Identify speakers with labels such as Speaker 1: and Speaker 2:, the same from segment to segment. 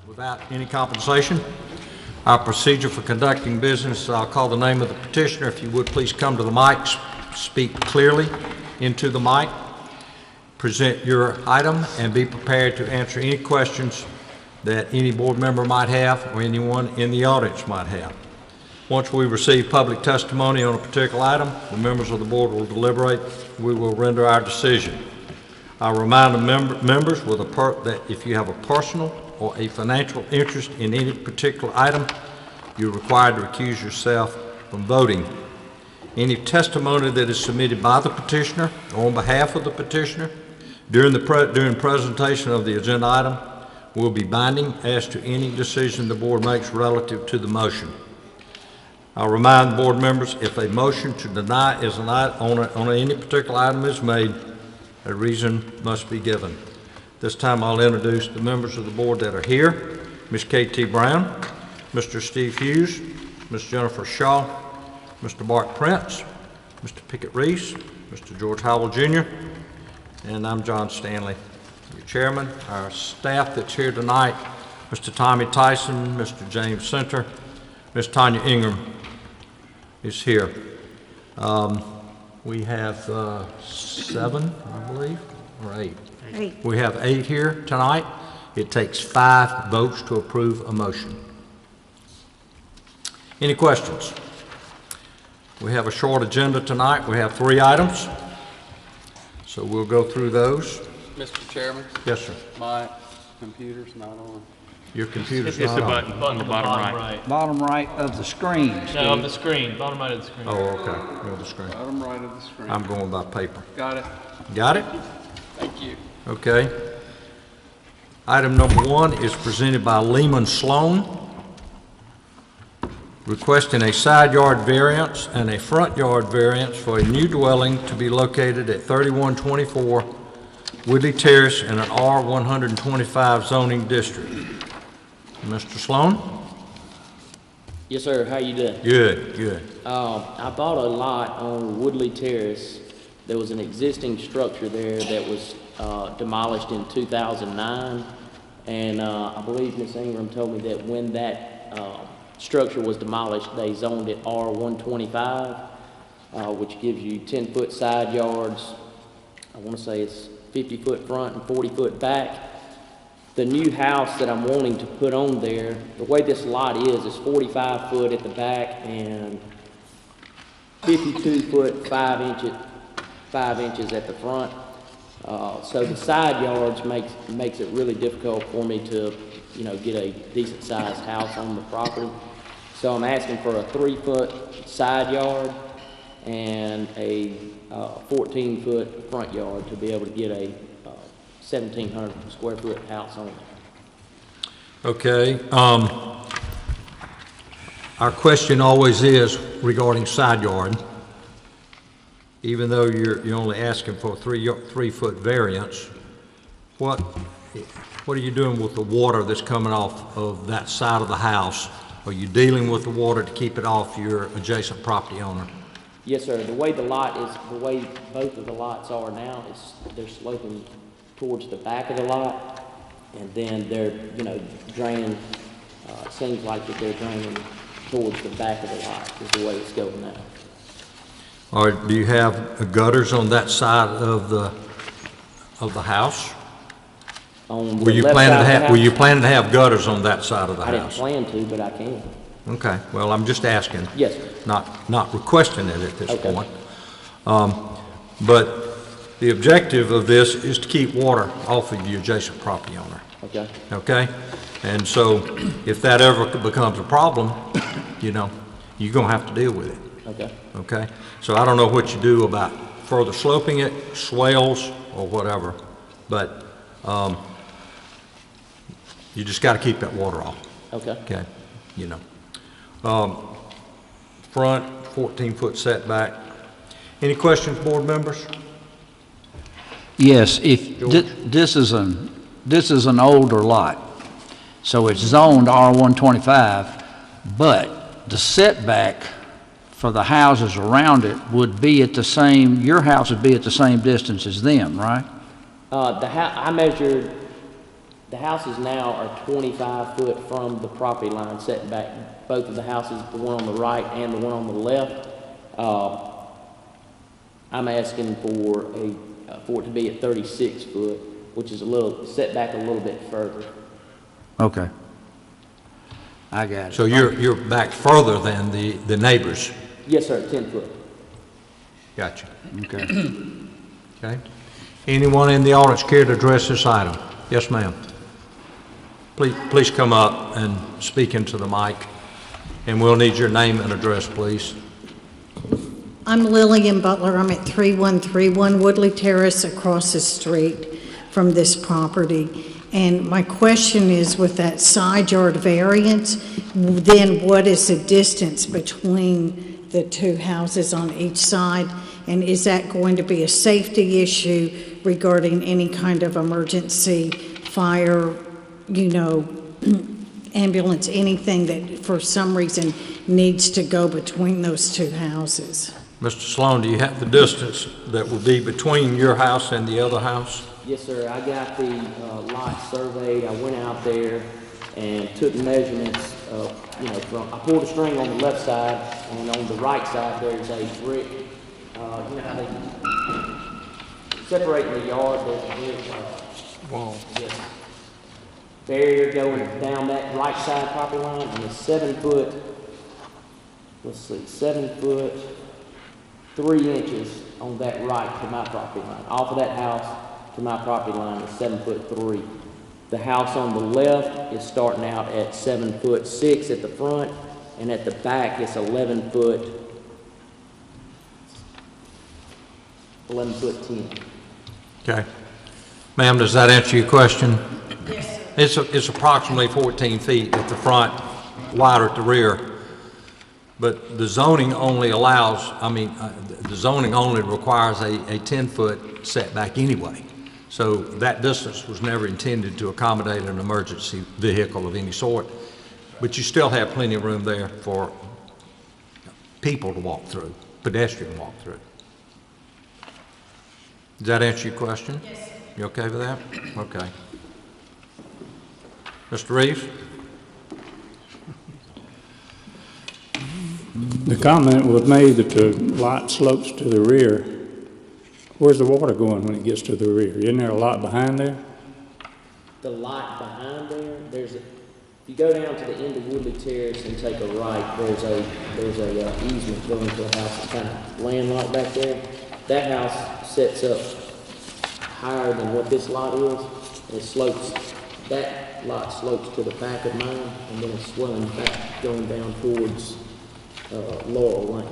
Speaker 1: without any compensation. Our procedure for conducting business, I'll call the name of the petitioner. If you would please come to the mic, speak clearly into the mic, present your item, and be prepared to answer any questions that any board member might have or anyone in the audience might have. Once we receive public testimony on a particular item, the members of the board will deliberate. We will render our decision. I'll remind the members that if you have a personal or a financial interest in any particular item, you're required to recuse yourself from voting. Any testimony that is submitted by the petitioner or on behalf of the petitioner during presentation of the agenda item will be binding as to any decision the board makes relative to the motion. I'll remind board members, if a motion to deny is on any particular item is made, a reason must be given. This time I'll introduce the members of the board that are here. Ms. K.T. Brown, Mr. Steve Hughes, Ms. Jennifer Shaw, Mr. Bart Prince, Mr. Pickett Reese, Mr. George Howell Jr., and I'm John Stanley, your chairman. Our staff that's here tonight, Mr. Tommy Tyson, Mr. James Center, Ms. Tanya Ingram is here. We have 7, I believe, or 8.
Speaker 2: 8.
Speaker 1: We have 8 here tonight. It takes 5 votes to approve a motion. Any questions? We have a short agenda tonight. We have 3 items, so we'll go through those.
Speaker 3: Mr. Chairman?
Speaker 1: Yes, sir.
Speaker 3: My computer's not on.
Speaker 1: Your computer's
Speaker 4: It's
Speaker 1: not
Speaker 4: the
Speaker 1: on.
Speaker 4: button on the bottom right.
Speaker 5: Bottom right of the screen, Steve.
Speaker 4: No, of the screen, bottom right of the screen.
Speaker 1: Oh, okay. You're on the screen.
Speaker 3: Bottom right of the screen.
Speaker 1: I'm going by paper.
Speaker 3: Got it.
Speaker 1: Got it?
Speaker 3: Thank you.
Speaker 1: Okay. Item number 1 is presented by Lehman Sloan, requesting a side yard variance and a front yard variance for a new dwelling to be located at 3124 Woodley Terrace in an R125 zoning district. Mr. Sloan?
Speaker 6: Yes, sir. How you doing?
Speaker 1: Good, good.
Speaker 6: I bought a lot on Woodley Terrace. There was an existing structure there that was demolished in 2009, and I believe Ms. Ingram told me that when that structure was demolished, they zoned it R125, which gives you 10-foot side yards. I want to say it's 50-foot front and 40-foot back. The new house that I'm wanting to put on there, the way this lot is 45 foot at the back and 52 foot 5 inches at the front. So the side yards makes it really difficult for me to, get a decent sized house on the property. So I'm asking for a 3-foot side yard and a 14-foot front yard to be able to get a 1,700 square foot house on there.
Speaker 1: Okay. Our question always is regarding side yard. Even though you're only asking for a 3-foot variance, what are you doing with the water that's coming off of that side of the house? Are you dealing with the water to keep it off your adjacent property owner?
Speaker 6: Yes, sir. The way both of the lots are now they're sloping towards the back of the lot, and then they're draining. Seems like that they're draining towards the back of the lot is the way it's going now.
Speaker 1: Or do you have gutters on that side of the house?
Speaker 6: On the
Speaker 1: Were you
Speaker 6: left
Speaker 1: planning
Speaker 6: side
Speaker 1: to
Speaker 6: of the
Speaker 1: have? Were you
Speaker 6: house?
Speaker 1: planning to have gutters on that side of the
Speaker 6: I didn't
Speaker 1: house?
Speaker 6: plan to, but I can.
Speaker 1: Okay. Well, I'm just asking.
Speaker 6: Yes, sir.
Speaker 1: Not requesting it at this
Speaker 6: Okay.
Speaker 1: point. But the objective of this is to keep water off of the adjacent property owner.
Speaker 6: Okay.
Speaker 1: Okay? And so if that ever becomes a problem, you're going to have to deal with it.
Speaker 6: Okay.
Speaker 1: Okay? So I don't know what you do about further sloping it, swales, or whatever, but you just got to keep that water off.
Speaker 6: Okay.
Speaker 1: Okay? Front, 14-foot setback. Any questions, board members?
Speaker 5: Yes, if this is an older lot, so it's zoned R125, but the setback for the houses around it would be at the same, your house would be at the same distance as them, right?
Speaker 6: I measured The houses now are 25 foot from the property line setback. Both of the houses, the one on the right and the one on the left. I'm asking for it to be at 36 foot, which is a little, set back a little bit further.
Speaker 5: Okay. I got it.
Speaker 1: So you're back further than the neighbors?
Speaker 6: Yes, sir, 10 foot.
Speaker 1: Gotcha.
Speaker 5: Okay.
Speaker 1: Okay. Anyone in the audience care to address this item? Yes, ma'am. Please come up and speak into the mic, and we'll need your name and address, please.
Speaker 2: I'm Lillian Butler. I'm at 3131 Woodley Terrace across the street from this property. And my question is, with that side yard variance, then what is the distance between the two houses on each side? And is that going to be a safety issue regarding any kind of emergency, fire, ambulance, anything that for some reason needs to go between those two houses?
Speaker 1: Mr. Sloan, do you have the distance that will be between your house and the other house?
Speaker 6: Yes, sir. I got the lot surveyed. I went out there and took measurements of, I pulled a string on the left side, and on the right side there's a brick. You know how they separate the yard? There's a brick wall. Yes. Barrier going down that right side property line, and it's 7 foot. Let's see, 7 foot 3 inches on that right to my property line. Off of that house to my property line is 7 foot 3. The house on the left is starting out at 7 foot 6 at the front, and at the back it's 11 foot 10.
Speaker 1: Okay. Ma'am, does that answer your question? Yes, sir. It's approximately 14 feet at the front, wider at the rear. But the zoning only allows, the zoning only requires a 10-foot setback anyway. So that distance was never intended to accommodate an emergency vehicle of any sort. But you still have plenty of room there for people to walk through, pedestrian walk through. Does that answer your question? Yes, sir. You okay with that? Okay. Mr. Reeves?
Speaker 7: The comment was made that the lot slopes to the rear. Where's the water going when it gets to the rear? Isn't there a lot behind there?
Speaker 6: The lot behind there, if you go down to the end of Woodley Terrace and take a right, there's a easement going to a house that's kind of landlocked back there. That house sets up higher than what this lot is. It slopes, that lot slopes to the back of mine, and then it's swelling back, going down towards Laurel Lane.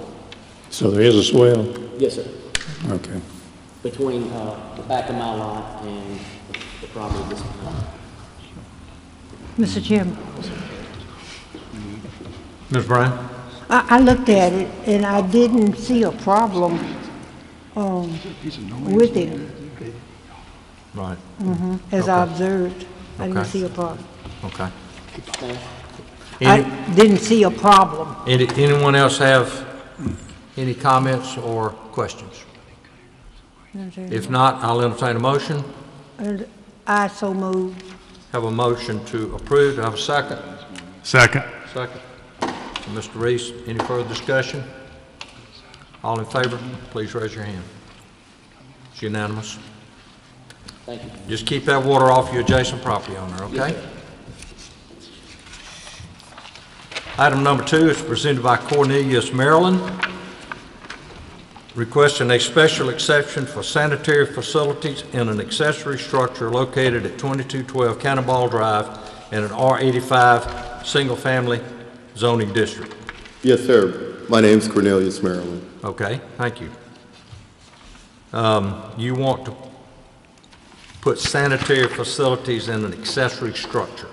Speaker 7: So there is a swell?
Speaker 6: Yes, sir.
Speaker 7: Okay.
Speaker 6: Between the back of my lot and the property this behind.
Speaker 8: Mr. Chairman,
Speaker 1: Ms. Brown?
Speaker 8: I looked at it and I didn't see a problem with it,
Speaker 1: Right.
Speaker 8: as I observed. I didn't
Speaker 1: Okay.
Speaker 8: see a problem.
Speaker 1: Okay.
Speaker 6: Okay.
Speaker 1: Any,
Speaker 8: I didn't see a problem.
Speaker 1: anyone else have any comments or questions? If not, I'll entertain a motion.
Speaker 8: And I so moved.
Speaker 1: Have a motion to approve. Do I have a second?
Speaker 9: Second.
Speaker 1: Second. Mr. Reese, any further discussion? All in favor, please raise your hand. It's unanimous.
Speaker 6: Thank you.
Speaker 1: Just keep that water off your adjacent property owner, okay?
Speaker 6: Yes, sir.
Speaker 1: Item number 2 is presented by Cornelius, Maryland, requesting a special exception for sanitary facilities in an accessory structure located at 2212 Cannonball Drive in an R85 single-family zoning district.
Speaker 10: Yes, sir. My name's Cornelius, Maryland.
Speaker 1: Okay, thank you. You want to put sanitary facilities in an accessory structure?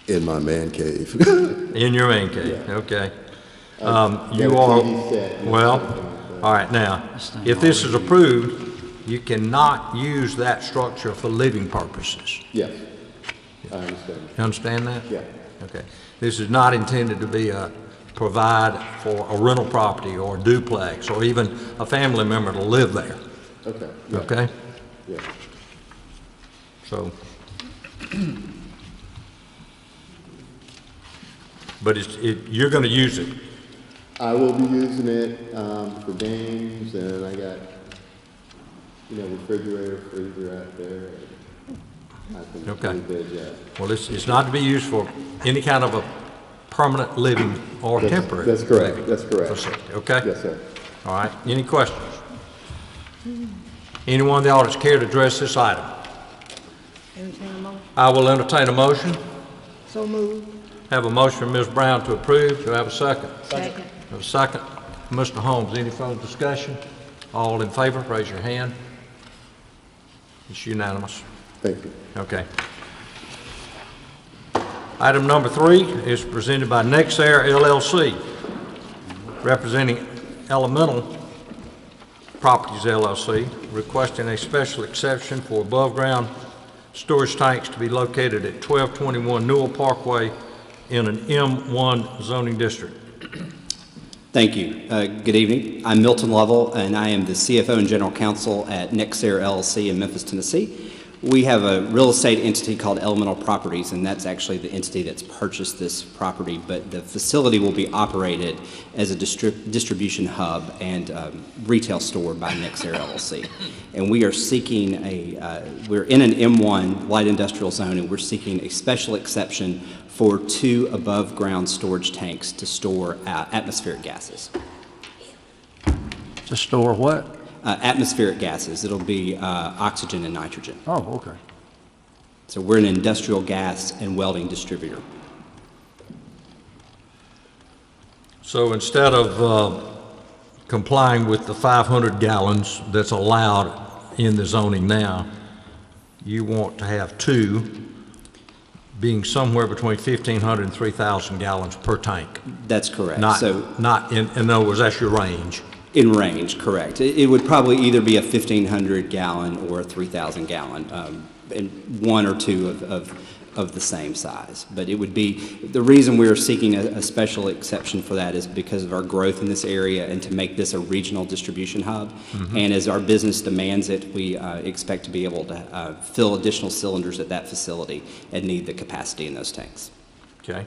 Speaker 10: In my man cave.
Speaker 1: In your man cave,
Speaker 10: Yeah.
Speaker 1: okay.
Speaker 10: Got
Speaker 1: You
Speaker 10: a
Speaker 1: are,
Speaker 10: TV set, yeah,
Speaker 1: well,
Speaker 10: something like that.
Speaker 1: all right, now, if this is approved, you cannot use that structure for living purposes.
Speaker 10: Yes, I understand.
Speaker 1: You understand that?
Speaker 10: Yeah.
Speaker 1: Okay. This is not intended to be provide for a rental property or a duplex or even a family member to live there,
Speaker 10: Okay. Yeah.
Speaker 1: okay?
Speaker 10: Yeah.
Speaker 1: So, But you're going to use it.
Speaker 10: I will be using it for games, and I got, refrigerator, freezer out there. I can
Speaker 1: Okay.
Speaker 10: do a good job.
Speaker 1: Well, it's not to be used for any kind of a permanent living or temporary.
Speaker 10: That's correct.
Speaker 1: living
Speaker 10: That's correct.
Speaker 1: facility, okay?
Speaker 10: Yes, sir.
Speaker 1: All right, any questions? Anyone in the audience care to address this item? I will entertain a motion.
Speaker 8: So moved.
Speaker 1: Have a motion from Ms. Brown to approve. Do I have a second?
Speaker 8: Second.
Speaker 1: Have a second. Mr. Holmes, any further discussion? All in favor, raise your hand. It's unanimous.
Speaker 10: Thank you.
Speaker 1: Okay. Item number 3 is presented by Nexair LLC, representing Elemental Properties LLC, requesting a special exception for above-ground storage tanks to be located at 1221 Newell Parkway in an M1 zoning district.
Speaker 9: Thank you. Good evening. I'm Milton Lovell, and I am the CFO and General Counsel at Nexair LLC in Memphis, Tennessee. We have a real estate entity called Elemental Properties, and that's actually the entity that's purchased this property, but the facility will be operated as a distribution hub and retail store by Nexair LLC. And we are seeking we're in an M1 light industrial zone, and we're seeking a special exception for 2 above-ground storage tanks to store atmospheric gases.
Speaker 5: To store what?
Speaker 9: Atmospheric gases. It'll be oxygen and nitrogen.
Speaker 5: Oh, okay.
Speaker 9: So we're an industrial gas and welding distributor.
Speaker 1: So instead of complying with the 500 gallons that's allowed in the zoning now, you want to have 2 being somewhere between 1,500 and 3,000 gallons per tank.
Speaker 9: That's correct.
Speaker 1: Not in other words, that's your range.
Speaker 9: In range, correct. It would probably either be a 1,500 gallon or a 3,000 gallon, and 1 or 2 of the same size. But it would be, the reason we're seeking a special exception for that is because of our growth in this area and to make this a regional distribution hub. And as our business demands it, we expect to be able to fill additional cylinders at that facility and need the capacity in those tanks.
Speaker 1: Okay.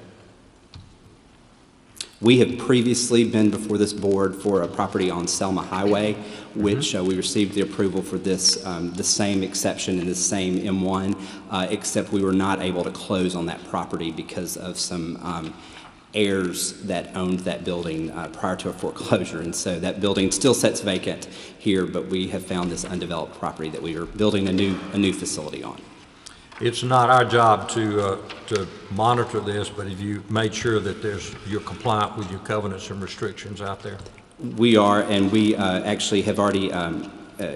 Speaker 9: We have previously been before this board for a property on Selma Highway, which we received the approval for this, the same exception in the same M1, except we were not able to close on that property because of some heirs that owned that building prior to a foreclosure. And so that building still sits vacant here, but we have found this undeveloped property that we are building a new facility on.
Speaker 1: It's not our job to monitor this, but have you made sure that you're compliant with your covenants and restrictions out there?
Speaker 9: We are, and we actually have already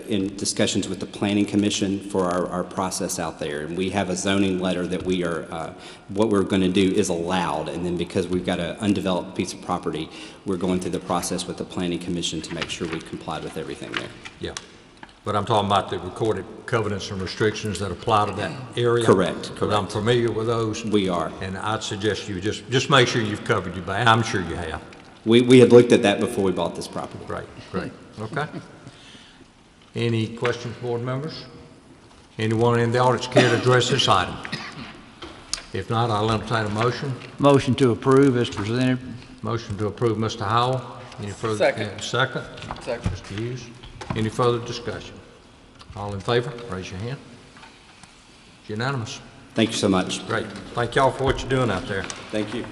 Speaker 9: in discussions with the Planning Commission for our process out there. And we have a zoning letter that we are, what we're going to do is allowed. And then because we've got an undeveloped piece of property, we're going through the process with the Planning Commission to make sure we've complied with everything there.
Speaker 1: Yeah. But I'm talking about the recorded covenants and restrictions that apply to that area.
Speaker 9: Correct.
Speaker 1: Because I'm familiar with those.
Speaker 9: We are.
Speaker 1: And I'd suggest you just make sure you've covered your back. I'm sure you have.
Speaker 9: We had looked at that before we bought this property.
Speaker 1: Great. Okay. Any questions, board members? Anyone in the audience care to address this item? If not, I'll entertain a motion.
Speaker 5: Motion to approve as presented.
Speaker 1: Motion to approve, Mr. Howell. Any further?
Speaker 3: Second.
Speaker 1: Second?
Speaker 3: Second.
Speaker 1: Mr. Hughes. Any further discussion? All in favor, raise your hand. It's unanimous.
Speaker 9: Thank you so much.
Speaker 1: Great. Thank y'all for what you're doing out there.
Speaker 9: Thank you.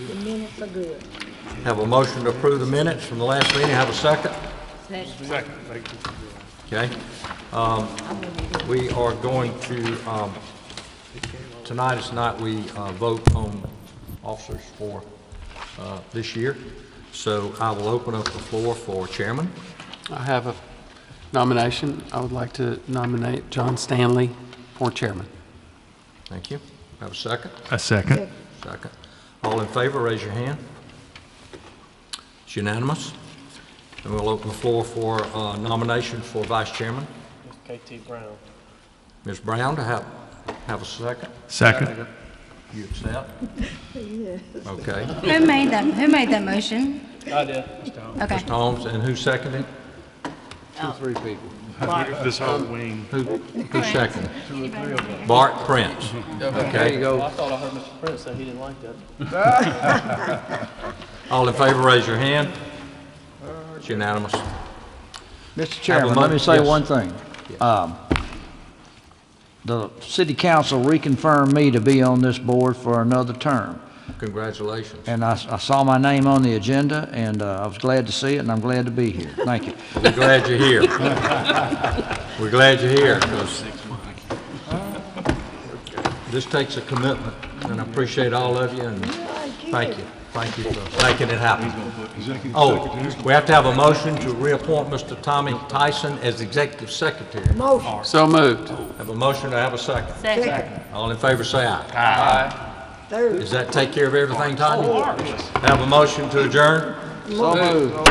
Speaker 8: The minutes are good.
Speaker 1: Have a motion to approve the minutes from the last meeting. Have a second?
Speaker 3: Second. Thank you.
Speaker 1: Okay. We are going to, tonight is night we vote on officers for this year. So I will open up the floor for chairman.
Speaker 3: I have a nomination. I would like to nominate John Stanley for chairman.
Speaker 1: Thank you. Have a second?
Speaker 4: A second.
Speaker 1: Second. All in favor, raise your hand. It's unanimous. And we'll open the floor for nomination for vice chairman.
Speaker 4: K.T. Brown.
Speaker 1: Ms. Brown, to have a second?
Speaker 4: Second.
Speaker 1: You accept?
Speaker 8: Yes.
Speaker 1: Okay.
Speaker 11: Who made that motion?
Speaker 4: I did.
Speaker 11: Okay.
Speaker 1: Mr. Holmes, and who seconded?
Speaker 3: 2 or 3 people.
Speaker 11: This whole wing.
Speaker 1: Who's second? Bart Prince.
Speaker 3: There you go.
Speaker 4: I thought I heard Mr. Prince say he didn't like that.
Speaker 1: All in favor, raise your hand. It's unanimous.
Speaker 5: Mr. Chairman, let me say one thing. The city council reconfirmed me to be on this board for another term.
Speaker 1: Congratulations.
Speaker 5: And I saw my name on the agenda, and I was glad to see it, and I'm glad to be here. Thank you.
Speaker 1: We're glad you're here. We're glad you're here, 'cause this takes a commitment, and I appreciate all of you, and thank you. Thank you for making it happen. Oh, we have to have a motion to reappoint Mr. Tommy Tyson as Executive Secretary.
Speaker 3: So moved.
Speaker 1: Have a motion to have a second.
Speaker 8: Second.
Speaker 1: All in favor, say aye.
Speaker 3: Aye.
Speaker 8: Third.
Speaker 1: Does that take care of everything, Tanya? Have a motion to adjourn?
Speaker 3: So moved.